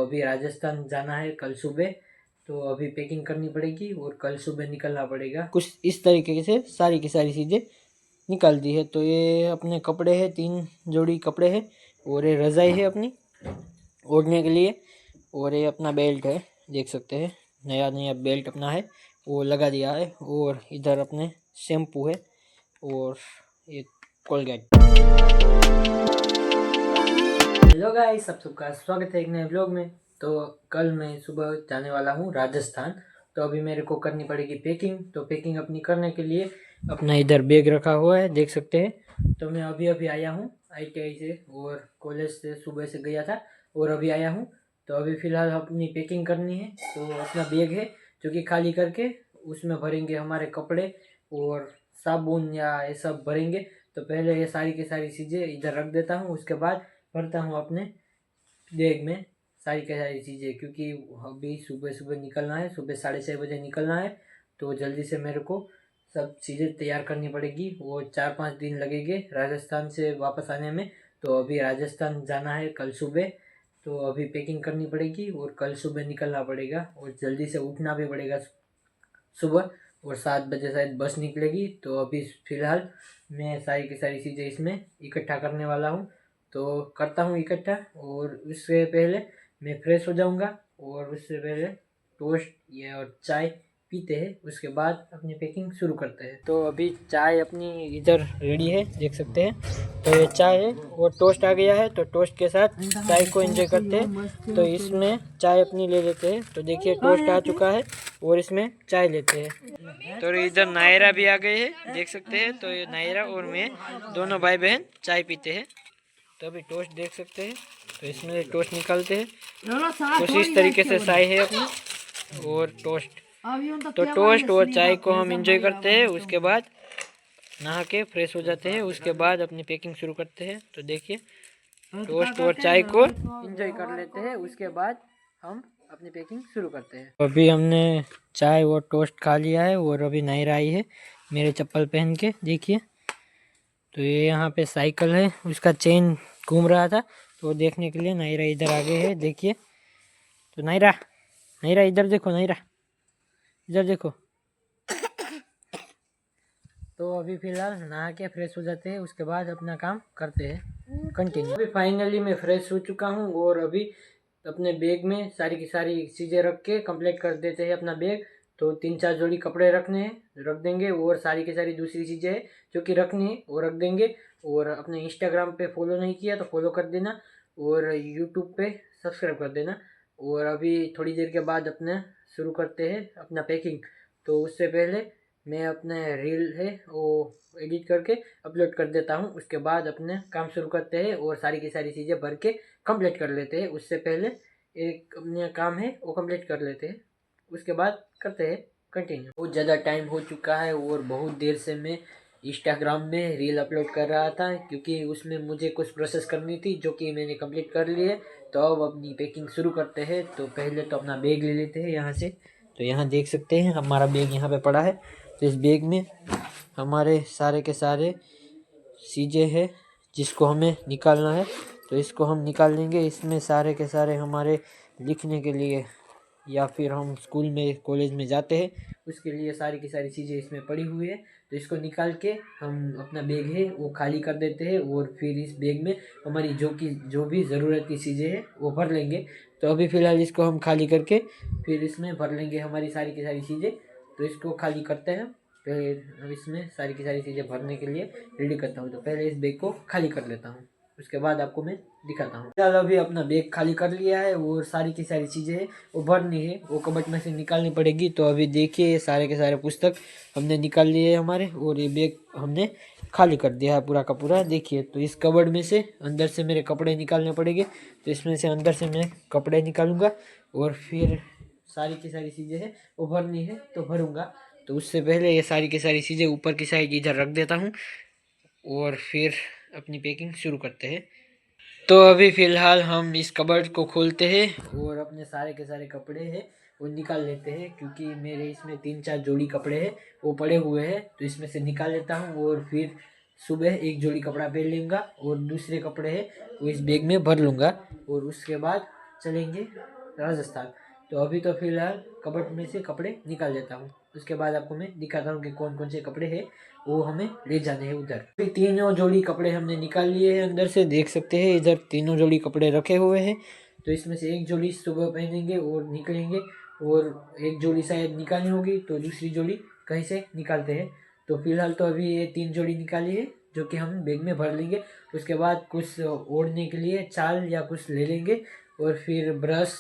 अभी राजस्थान जाना है कल सुबह, तो अभी पैकिंग करनी पड़ेगी और कल सुबह निकलना पड़ेगा। कुछ इस तरीके से सारी की सारी चीज़ें निकाल दी है। तो ये अपने कपड़े हैं, 3 जोड़ी कपड़े हैं और ये रज़ाई है अपनी ओढ़ने के लिए, और ये अपना बेल्ट है, देख सकते हैं नया नया बेल्ट अपना है वो लगा दिया है। और इधर अपने शैम्पू है और ये कोलगेट। हेलो गाइस, सबका स्वागत है एक नए व्लॉग में। तो कल मैं सुबह जाने वाला हूँ राजस्थान, तो अभी मेरे को करनी पड़ेगी पैकिंग। तो पैकिंग अपनी करने के लिए अपना इधर बैग रखा हुआ है, देख सकते हैं। तो मैं अभी आया हूँ ITI से और कॉलेज से सुबह से गया था और अभी आया हूँ। तो अभी फ़िलहाल अपनी पैकिंग करनी है। तो अपना बैग है जो कि खाली करके उसमें भरेंगे हमारे कपड़े और साबुन या ये सब भरेंगे। तो पहले ये सारी की सारी चीज़ें इधर रख देता हूँ, उसके बाद भरता हूँ अपने बैग में सारी की सारी चीज़ें, क्योंकि अभी सुबह सुबह निकलना है, सुबह 6:30 बजे निकलना है। तो जल्दी से मेरे को सब चीज़ें तैयार करनी पड़ेगी। वो 4-5 दिन लगेंगे राजस्थान से वापस आने में। तो अभी राजस्थान जाना है कल सुबह, तो अभी पैकिंग करनी पड़ेगी और कल सुबह निकलना पड़ेगा और जल्दी से उठना भी पड़ेगा सुबह। और 7 बजे शायद बस निकलेगी। तो अभी फ़िलहाल मैं सारी की सारी चीज़ें इसमें इकट्ठा करने वाला हूँ। तो करता हूँ इकट्ठा, और उससे पहले मैं फ्रेश हो जाऊँगा और उससे पहले टोस्ट या और चाय पीते हैं, उसके बाद अपनी पैकिंग शुरू करते हैं। तो अभी चाय अपनी इधर रेडी है, देख सकते हैं। तो ये चाय है और टोस्ट आ गया है, तो टोस्ट के साथ चाय को एंजॉय करते हैं। तो इसमें चाय अपनी ले लेते हैं। तो देखिए टोस्ट आ चुका है और इसमें चाय लेते हैं। तो इधर नायरा भी आ गए हैं, देख सकते हैं। तो ये नायरा और मैं दोनों भाई बहन चाय पीते हैं। तो अभी टोस्ट देख सकते हैं, तो इसमें टोस्ट निकालते हैं। कुछ इस तरीके से चाय है अपनी और टोस्ट। तो टोस्ट और चाय को हम एंजॉय करते हैं, उसके बाद नहा के फ्रेश हो जाते हैं, उसके बाद अपनी पैकिंग शुरू करते हैं। तो देखिए टोस्ट और चाय को एंजॉय कर लेते हैं, उसके बाद हम अपनी पैकिंग शुरू करते हैं। अभी हमने चाय और टोस्ट खा लिया है और अभी नायरा आई है मेरे चप्पल पहन के, देखिए। तो ये यहाँ पे साइकिल है, उसका चेन घूम रहा था, तो देखने के लिए नायरा इधर आ गए है, देखिए। तो नायरा नायरा इधर देखो, नायरा इधर देखो। तो अभी फ़िलहाल नहा के फ्रेश हो जाते हैं, उसके बाद अपना काम करते हैं कंटिन्यू। अभी फाइनली मैं फ्रेश हो चुका हूँ और अभी अपने बैग में सारी की सारी चीज़ें रख के कंप्लीट कर देते हैं अपना बैग। तो 3-4 जोड़ी कपड़े रखने हैं, रख देंगे, और सारी की सारी दूसरी चीज़ें हैं जो कि रखनी है वो रख देंगे। और अपने इंस्टाग्राम पे फॉलो नहीं किया तो फॉलो कर देना, और यूट्यूब पे सब्सक्राइब कर देना। और अभी थोड़ी देर के बाद अपना शुरू करते हैं अपना पैकिंग। तो उससे पहले मैं अपने रील है वो एडिट करके अपलोड कर देता हूँ, उसके बाद अपने काम शुरू करते हैं और सारी की सारी चीज़ें भर के कंप्लीट कर लेते हैं। उससे पहले एक अपना काम है वो कंप्लीट कर लेते हैं, उसके बाद करते हैं कंटिन्यू। बहुत ज़्यादा टाइम हो चुका है और बहुत देर से मैं इंस्टाग्राम में रील अपलोड कर रहा था, क्योंकि उसमें मुझे कुछ प्रोसेस करनी थी जो कि मैंने कंप्लीट कर ली है। तो अब अपनी पैकिंग शुरू करते हैं। तो पहले तो अपना बैग ले लेते हैं यहाँ से। तो यहाँ देख सकते हैं हमारा बैग यहाँ पे पड़ा है। तो इस बैग में हमारे सारे के सारे चीज़ें हैं जिसको हमें निकालना है। तो इसको हम निकाल लेंगे। इसमें सारे के सारे हमारे लिखने के लिए या फिर हम स्कूल में कॉलेज में जाते हैं उसके लिए सारी की सारी चीज़ें इसमें पड़ी हुई है। तो इसको निकाल के हम अपना बैग है वो खाली कर देते हैं और फिर इस बैग में हमारी जो भी ज़रूरत की चीज़ें हैं वो भर लेंगे। तो अभी फ़िलहाल इसको हम खाली करके फिर इसमें भर लेंगे हमारी सारी की सारी चीज़ें। तो इसको खाली करते हैं, फिर अब इसमें सारी की सारी चीज़ें भरने के लिए रेडी करता हूँ। तो पहले इस बैग को खाली कर लेता हूँ, उसके बाद आपको मैं दिखाता हूँ। फिलहाल अभी अपना बैग खाली कर लिया है और सारी की सारी चीज़ें वो भरनी है, वो कबर्ड में से निकालनी पड़ेगी। तो अभी देखिए ये सारे के सारे पुस्तक हमने निकाल लिए है हमारे, और ये बैग हमने खाली कर दिया है पूरा का पूरा। देखिए तो इस कबर्ड में से अंदर से मेरे कपड़े निकालने पड़ेंगे। तो इसमें से अंदर से मैं कपड़े निकालूंगा और फिर सारी की सारी चीज़ें हैं वो भरनी है तो भरूंगा। तो उससे पहले ये सारी की सारी चीज़ें ऊपर की साइड इधर रख देता हूँ और फिर अपनी पैकिंग शुरू करते हैं। तो अभी फ़िलहाल हम इस कबर्ड को खोलते हैं और अपने सारे के सारे कपड़े हैं वो निकाल लेते हैं, क्योंकि मेरे इसमें 3-4 जोड़ी कपड़े हैं वो पड़े हुए हैं। तो इसमें से निकाल लेता हूँ और फिर सुबह एक जोड़ी कपड़ा पहन लूँगा और दूसरे कपड़े हैं वो इस बैग में भर लूँगा। और उसके बाद चलेंगे राजस्थान। तो अभी तो फिलहाल कबर्ड में से कपड़े निकाल लेता हूँ, उसके बाद आपको मैं दिखाता हूँ कि कौन कौन से कपड़े हैं वो हमें ले जाने हैं उधर। अभी तीनों जोड़ी कपड़े हमने निकाल लिए हैं अंदर से, देख सकते हैं इधर तीनों जोड़ी कपड़े रखे हुए हैं। तो इसमें से एक जोड़ी सुबह पहनेंगे और निकलेंगे, और एक जोड़ी शायद निकालनी होगी, तो दूसरी जोड़ी कहीं से निकालते हैं। तो फिलहाल तो अभी ये 3 जोड़ी निकाली है जो कि हम बैग में भर लेंगे। उसके बाद कुछ ओढ़ने के लिए चाल या कुछ ले लेंगे, और फिर ब्रश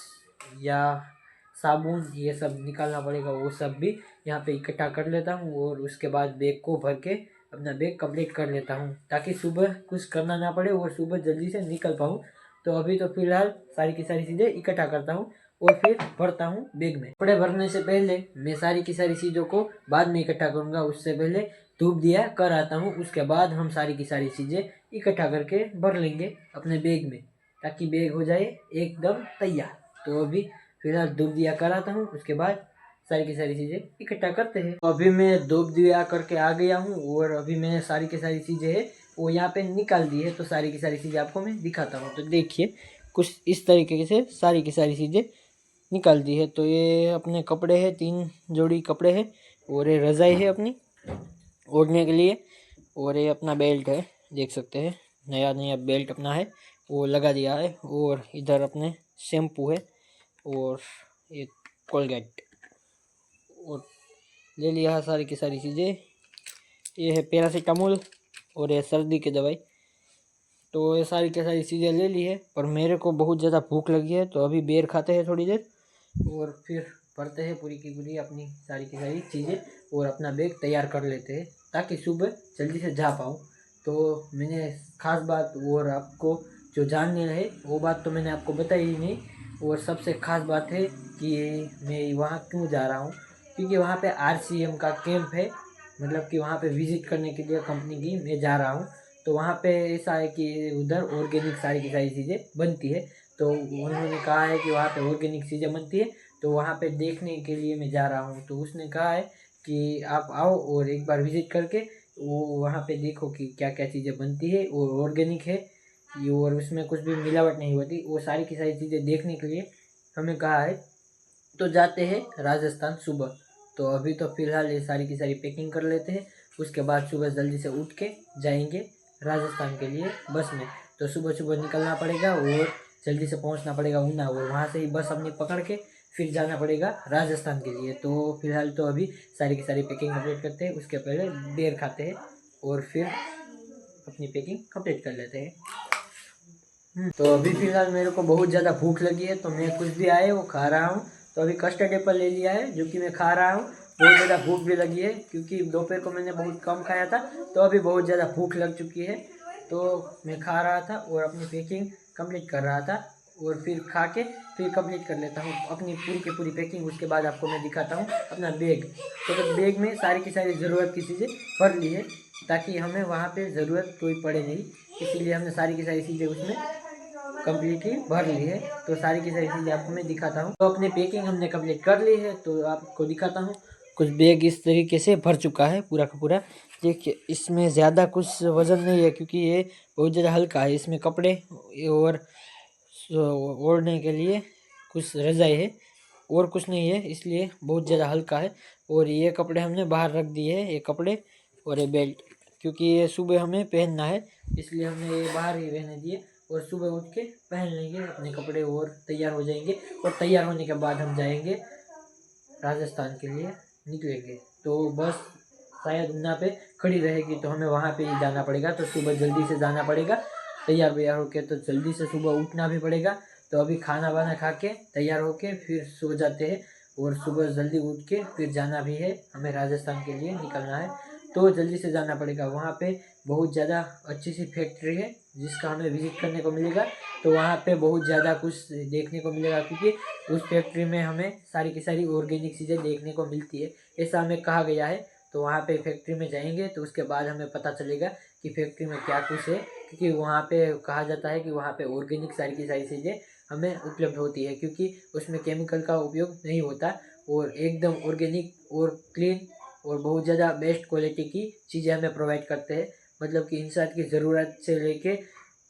या साबुन ये सब निकालना पड़ेगा, वो सब भी यहाँ पे इकट्ठा कर लेता हूँ, और उसके बाद बैग को भर के अपना बैग कंप्लीट कर लेता हूँ, ताकि सुबह कुछ करना ना पड़े और सुबह जल्दी से निकल पाऊँ। तो अभी तो फिलहाल सारी की सारी चीज़ें इकट्ठा करता हूँ और फिर भरता हूँ बैग में। कपड़े भरने से पहले मैं सारी की सारी चीज़ों को बाद में इकट्ठा करूँगा, उससे पहले धूप दिया कर आता हूँ, उसके बाद हम सारी की सारी चीज़ें इकट्ठा करके भर लेंगे अपने बैग में, ताकि बैग हो जाए एकदम तैयार। तो अभी फिलहाल धूप दिया कराता हूँ, उसके बाद सारी की सारी चीज़ें इकट्ठा करते हैं। अभी मैं धूप दिया करके आ गया हूँ, और अभी मैंने सारी की सारी चीज़ें है वो यहाँ पे निकाल दी है। तो सारी की सारी चीज़ें आपको मैं दिखाता हूँ। तो देखिए कुछ इस तरीके से सारी की सारी चीज़ें निकाल दी है। तो ये अपने कपड़े हैं, 3 जोड़ी कपड़े हैं, और ये रज़ाई है अपनी ओढ़ने के लिए, और ये अपना बेल्ट है, देख सकते हैं नया नया बेल्ट अपना है वो लगा दिया है, और इधर अपने शैम्पू है, और ये कोलगेट, और ले लिया है सारी की सारी चीज़ें। ये है पैरासीटामोल और ये सर्दी की दवाई। तो ये सारी की सारी चीज़ें ले ली है, पर मेरे को बहुत ज़्यादा भूख लगी है, तो अभी बेर खाते हैं थोड़ी देर, और फिर भरते हैं पूरी की पूरी अपनी सारी की सारी चीज़ें, और अपना बैग तैयार कर लेते हैं, ताकि सुबह जल्दी से जा पाऊँ। तो मैंने ख़ास बात और आपको जो जानने है वो बात तो मैंने आपको बताई ही नहीं, और सबसे ख़ास बात है कि मैं वहाँ क्यों जा रहा हूँ, क्योंकि वहाँ पे RCM का कैंप है, मतलब कि वहाँ पे विज़िट करने के लिए कंपनी की मैं जा रहा हूँ। तो वहाँ पे ऐसा है कि उधर ऑर्गेनिक सारी की सारी चीज़ें बनती है, तो उन्होंने कहा है कि वहाँ पे ऑर्गेनिक चीज़ें बनती है, तो वहाँ पे देखने के लिए मैं जा रहा हूँ। तो उसने कहा है कि आप आओ और एक बार विज़िट करके वो वहाँ पे देखो कि क्या क्या चीज़ें बनती है और ऑर्गेनिक है ये, और उसमें कुछ भी मिलावट नहीं होती। वो सारी की सारी चीज़ें देखने के लिए हमें कहा है। तो जाते हैं राजस्थान सुबह। तो अभी तो फ़िलहाल ये सारी की सारी पैकिंग कर लेते हैं, उसके बाद सुबह जल्दी से उठ के जाएंगे राजस्थान के लिए बस में। तो सुबह सुबह निकलना पड़ेगा और जल्दी से पहुंचना पड़ेगा ऊना, और वहां से ही बस अपनी पकड़ के फिर जाना पड़ेगा राजस्थान के लिए। तो फिलहाल तो अभी सारी की सारी पैकिंग कंप्लीट करते हैं, उसके पहले बेर खाते हैं और फिर अपनी पैकिंग कंप्लीट कर लेते हैं। तो अभी फ़िलहाल मेरे को बहुत ज़्यादा भूख लगी है, तो मैं कुछ भी आए वो खा रहा हूँ। तो अभी कस्टर्ड एप्पल ले लिया है जो कि मैं खा रहा हूँ। बहुत ज़्यादा भूख भी लगी है, क्योंकि दोपहर को मैंने बहुत कम खाया था, तो अभी बहुत ज़्यादा भूख लग चुकी है। तो मैं खा रहा था और अपनी पैकिंग कंप्लीट कर रहा था, और फिर खा के फिर कंप्लीट कर लेता हूँ अपनी पूरी की पूरी पैकिंग। उसके बाद आपको मैं दिखाता हूँ अपना बैग। तो बैग में सारी की सारी ज़रूरत की चीज़ें भर ली है, ताकि हमें वहाँ पे ज़रूरत कोई पड़े नहीं, इसीलिए हमने सारी की सारी चीज़ें उसमें कम्प्लीटली भर ली है। तो सारी की सारी चीज़ें आपको मैं दिखाता हूँ। तो अपनी पैकिंग हमने कंप्लीट कर ली है, तो आपको दिखाता हूँ। कुछ बैग इस तरीके से भर चुका है पूरा का पूरा। देखिए इसमें ज़्यादा कुछ वज़न नहीं है, क्योंकि ये बहुत ज़्यादा हल्का है। इसमें कपड़े और ओढ़ने के लिए कुछ रज़ाई है, और कुछ नहीं है, इसलिए बहुत ज़्यादा हल्का है। और ये कपड़े हमने बाहर रख दिए हैं, ये कपड़े और ये बेल्ट, क्योंकि ये सुबह हमें पहनना है, इसलिए हमने ये बाहर ही रहने दिए। और सुबह उठ के पहन लेंगे अपने कपड़े और तैयार हो जाएंगे, और तैयार होने के बाद हम जाएंगे राजस्थान के लिए निकलेंगे। तो बस शायद ऊना पे खड़ी रहेगी, तो हमें वहाँ पे ही जाना पड़ेगा। तो सुबह जल्दी से जाना पड़ेगा तैयार व्यार होके, तो जल्दी से सुबह उठना भी पड़ेगा। तो अभी खाना वाना खा के तैयार होके फिर सो जाते हैं, और सुबह जल्दी उठ के फिर जाना भी है, हमें राजस्थान के लिए निकलना है। तो जल्दी से जाना पड़ेगा। वहाँ पे बहुत ज़्यादा अच्छी सी फैक्ट्री है जिसका हमें विज़िट करने को मिलेगा। तो वहाँ पे बहुत ज़्यादा कुछ देखने को मिलेगा, क्योंकि उस फैक्ट्री में हमें सारी की सारी ऑर्गेनिक चीज़ें देखने को मिलती है, ऐसा हमें कहा गया है। तो वहाँ पे फैक्ट्री में जाएंगे, तो उसके बाद हमें पता चलेगा कि फैक्ट्री में क्या कुछ है, क्योंकि वहाँ पे कहा जाता है कि वहाँ पे ऑर्गेनिक सारी की सारी चीज़ें हमें उपलब्ध होती है, क्योंकि उसमें केमिकल का उपयोग नहीं होता, और एकदम ऑर्गेनिक और क्लीन और बहुत ज़्यादा बेस्ट क्वालिटी की चीज़ें हमें प्रोवाइड करते हैं। मतलब कि इंसान की ज़रूरत से लेके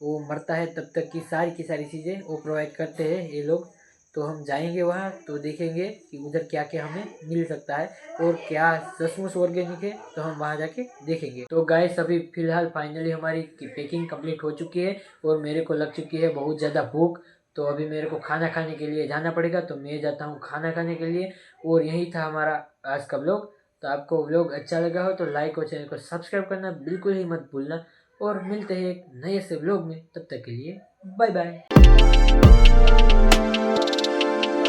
वो मरता है तब तक की सारी चीज़ें वो प्रोवाइड करते हैं ये लोग। तो हम जाएंगे वहाँ तो देखेंगे कि उधर क्या क्या हमें मिल सकता है और क्या सचमुच ऑर्गेनिक है, तो हम वहाँ जाके देखेंगे। तो गाइस अभी फ़िलहाल फाइनली हमारी पैकिंग कंप्लीट हो चुकी है और मेरे को लग चुकी है बहुत ज़्यादा भूख। तो अभी मेरे को खाना खाने के लिए जाना पड़ेगा, तो मैं जाता हूँ खाना खाने के लिए। और यही था हमारा आज का व्लॉग। तो आपको व्लॉग अच्छा लगा हो तो लाइक और चैनल को सब्सक्राइब करना बिल्कुल ही मत भूलना। और मिलते हैं एक नए से व्लॉग में, तब तक के लिए बाय बाय।